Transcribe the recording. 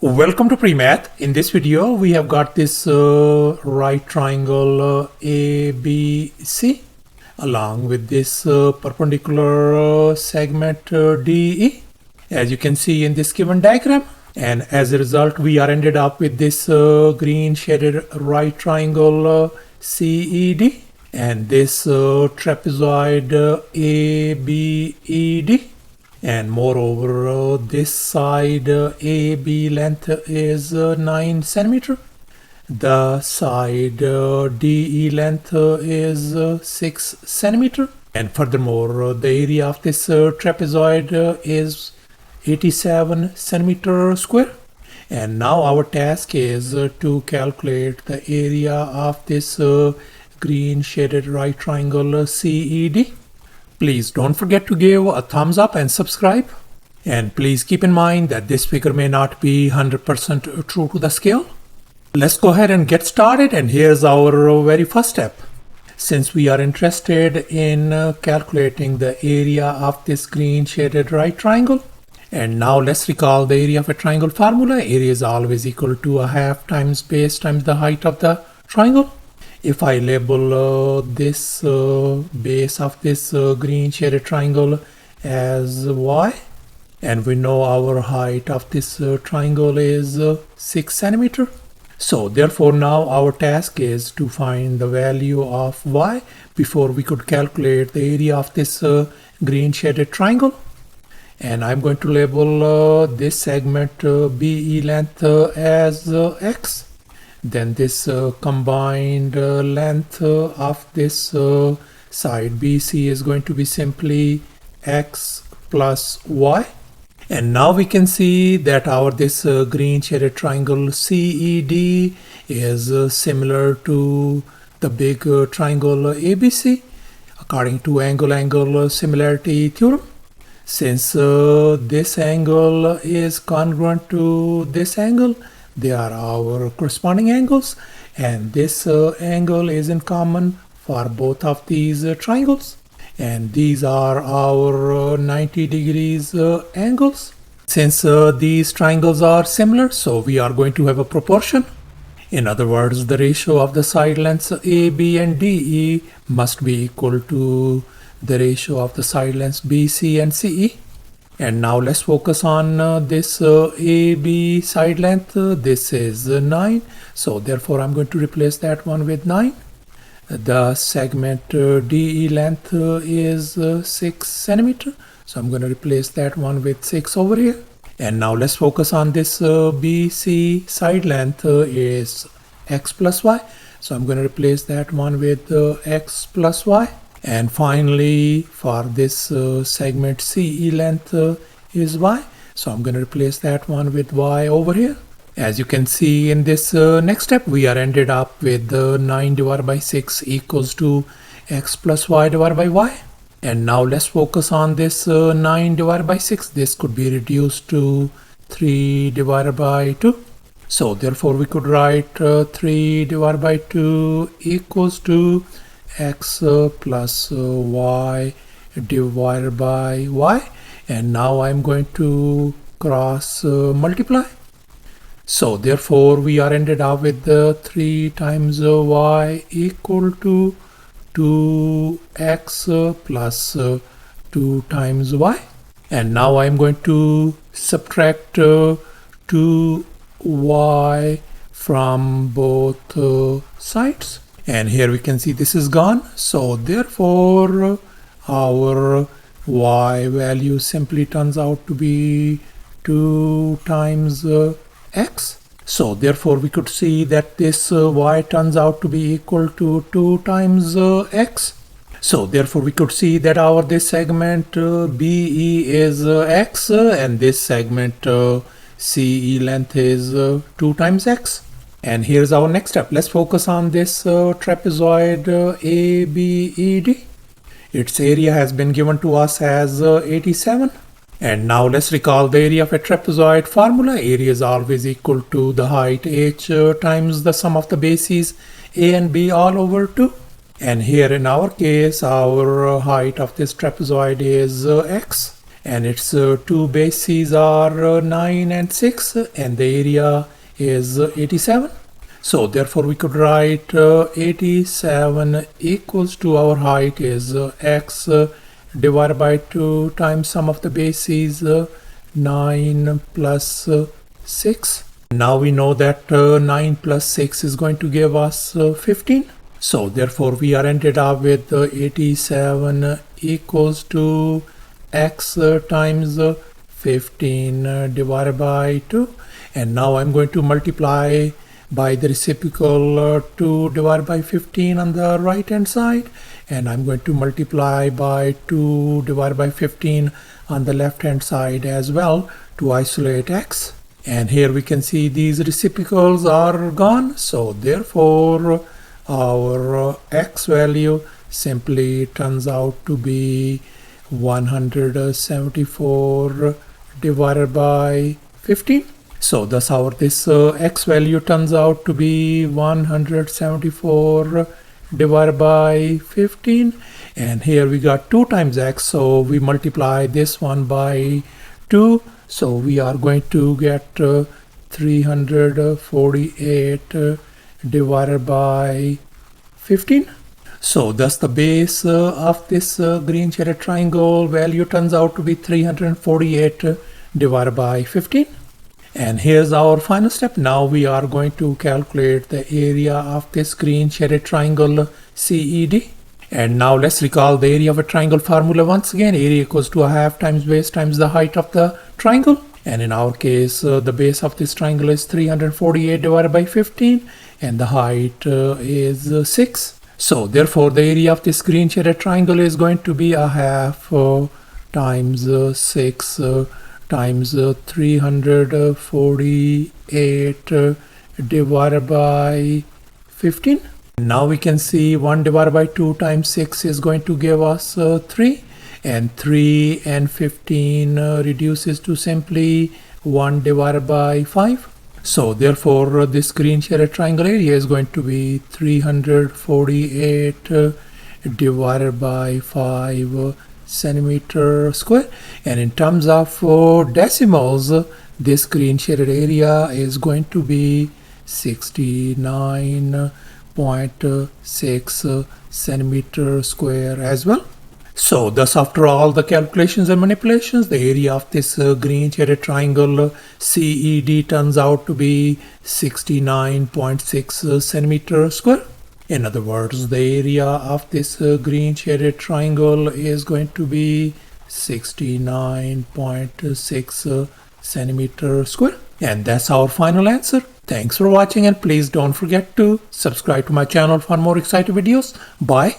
Welcome to PreMath. In this video, we have got this right triangle ABC along with this perpendicular segment DE, as you can see in this given diagram. And as a result, we are ended up with this green shaded right triangle CED and this trapezoid ABED. And moreover, this side AB length is 9 centimeter. The side DE length is 6 centimeter. And furthermore, the area of this trapezoid is 87 centimeter square. And now our task is to calculate the area of this green shaded right triangle CED. Please don't forget to give a thumbs up and subscribe. And please keep in mind that this figure may not be 100% true to the scale. Let's go ahead and get started, and here's our very first step. Since we are interested in calculating the area of this green shaded right triangle, and now let's recall the area of a triangle formula. Area is always equal to a half times base times the height of the triangle. If I label this base of this green shaded triangle as y, and we know our height of this triangle is 6 centimeter. So therefore now our task is to find the value of y before we could calculate the area of this green shaded triangle. And I'm going to label this segment BE length as x. Then this combined length of this side BC is going to be simply x plus y. And now we can see that our this green shaded triangle CED is similar to the big triangle ABC according to angle similarity theorem. Since this angle is congruent to this angle, they are our corresponding angles, and this angle is in common for both of these triangles, and these are our 90 degrees angles. Since these triangles are similar, so we are going to have a proportion. In other words, the ratio of the side lengths AB and DE must be equal to the ratio of the side lengths BC and CE. And now let's focus on this AB side length. This is 9. So therefore I'm going to replace that one with 9. The segment DE length is 6 centimeter. So I'm going to replace that one with 6 over here. And now let's focus on this BC side length is x plus y. So I'm going to replace that one with x plus y. And finally, for this segment CE length is y. So I'm going to replace that one with y over here. As you can see in this next step, we are ended up with 9 divided by 6 equals to x plus y divided by y. And now let's focus on this 9 divided by 6. This could be reduced to 3 divided by 2. So therefore we could write 3 divided by 2 equals to x plus y divided by y. And now I'm going to cross multiply. So therefore we are ended up with 3 times y equal to 2x plus 2 times y. And now I'm going to subtract 2y from both sides. And here we can see this is gone. So therefore our y value simply turns out to be 2 times x. So therefore we could see that this y turns out to be equal to 2 times x. So therefore we could see that our this segment BE is x and this segment CE length is 2 times x. And here's our next step. Let's focus on this trapezoid ABED. Its area has been given to us as 87. And now let's recall the area of a trapezoid formula. Area is always equal to the height h times the sum of the bases a and b all over 2. And here in our case, our height of this trapezoid is x. and its two bases are 9 and 6, and the area is 87. So therefore we could write 87 equals to our height is x divided by 2 times sum of the bases 9 plus 6. Now we know that 9 plus 6 is going to give us 15. So therefore we are ended up with 87 equals to x times 15 divided by 2. And now I'm going to multiply by the reciprocal 2 divided by 15 on the right hand side, and I'm going to multiply by 2 divided by 15 on the left hand side as well to isolate x. And here we can see these reciprocals are gone, so therefore our x value simply turns out to be 174 divided by 15. So thus this x value turns out to be 174 divided by 15, and here we got 2 times x, so we multiply this one by 2, so we are going to get 348 divided by 15. So thus the base of this green shaded triangle value turns out to be 348 divided by 15. And here's our final step. Now we are going to calculate the area of this green shaded triangle CED. And now let's recall the area of a triangle formula once again. Area equals to a half times base times the height of the triangle. And in our case, the base of this triangle is 348 divided by 15, and the height is 6. So therefore the area of this green shaded triangle is going to be a half times 6 times 348 divided by 15. Now we can see 1 divided by 2 times 6 is going to give us 3, and 3 and 15 reduces to simply 1 divided by 5. So therefore this green shaded triangle area is going to be 348 divided by 5 centimeter square, and in terms of decimals, this green shaded area is going to be 69.6 centimeter square as well. So thus after all the calculations and manipulations, the area of this green shaded triangle CED turns out to be 69.6 centimeter square. In other words, the area of this green shaded triangle is going to be 69.6 centimeter square. And that's our final answer. Thanks for watching, and please don't forget to subscribe to my channel for more exciting videos. Bye.